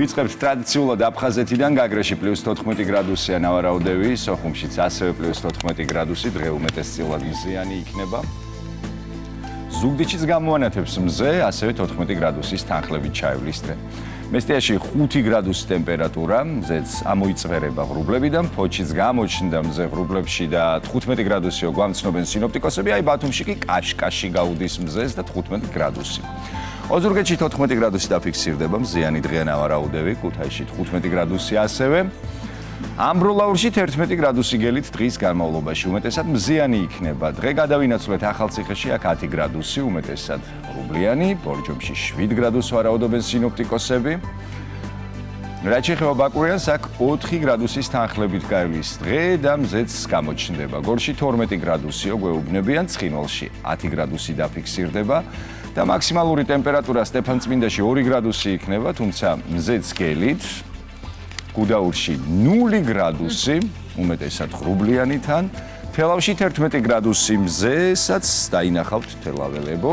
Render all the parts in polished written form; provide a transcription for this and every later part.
ვიწყებთ ტრადიციულად აფხაზეთიდან გაგრეში +14 გრადუსია ნავარაუდევი, სოხუმშიც ასევე +14 გრადუსი, დღე უმეტესწილად მზიანი იქნება. ზუგდიდშიც გამოანათებს მზე, ასევე 14 გრადუსის თანხლებით ჩაივლის დღე. მესტიაში 5 გრადუსის ტემპერატურა, მზეც ამოიწვერება ღრუბლებიდან, ფოთშიც გამოჩნდა მზე ღრუბლებში და 15 გრადუსიო გვამცნობენ სინოპტიკოსები, აი ბათუმში კი კაშკაში გაუდის მზეს და 15 გრადუსი. ოზურგეთში 14 გრადუსი დაფიქსირდება, მზიანი დღეა ნავარაუდევი, ქუთაისში 15 გრადუსი ასევე. ამბროლაურში 11 გრადუსი გელით დღის განმავლობაში, უმეტესად მზიანი იქნება. დღე გადავინაცვლეთ ახალციხეში, აქ 10 გრადუსი, უმეტესად ღრუბლიანი, ბორჯომში 7 გრადუსს ვარაუდობენ სინოპტიკოსები. რაც შეეხება ბაკურიანს, აქ 4 გრადუსის თანხლებით გაივლის დღე და მზეც გამოჩნდება. გორში 12 გრადუსიო გვეუბნებიან, ცხინვალში 10 გრადუსი დაფიქსირდება. და მაქსიმალური ტემპერატურა სტეფანწმინდაში 2 გრადუსი იქნება, თუმცა მზეც გელით. გუდაურში 0 გრადუსი, უმეტესად ღრუბლიანი თან. თელავში 11 გრადუსი მზესაც დაინახავთ თელაველებო.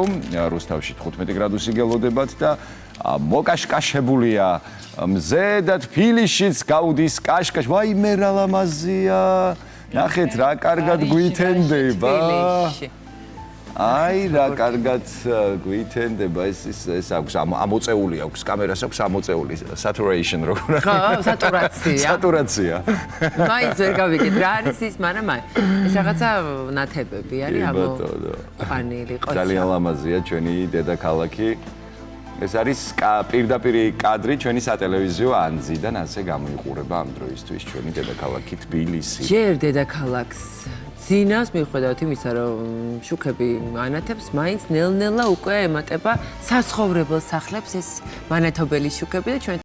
რუსთავში 15 გრადუსი გელოდებათ და მოკაშკაშებულია მზე და თბილისშიც გაუდის კაშკაშ. ვაიმე რა ლამაზია. ნახეთ რა კარგად გვითენდება. აი რა კარგად გვითენდება ეს აქვს ამოწეული აქვს კამერას აქვს ამოწეული saturation როგორ ხო სატურაცია მაინც ვერ გავიგეთ რა არის ის მაგრამ ეს რაღაცა ნათებები არის ამოყვანილი ყოჩა ძალიან ლამაზია ჩვენი დედაქალაქი ეს არის პირდაპირი კადრი ჩვენი სატელევიზიო ანძიდან ასე გამოიყურება ამ დროისთვის ჩვენი დედაქალაქი თბილისი ჯერ დედაქალაქს ძინავს მიუხედავად იმისა, რომ შუქები ანათებს, მაინც ნელ-ნელა უკვე ემატება საცხოვრებელ სახლებს ეს მანათობელი შუქები და ჩვენ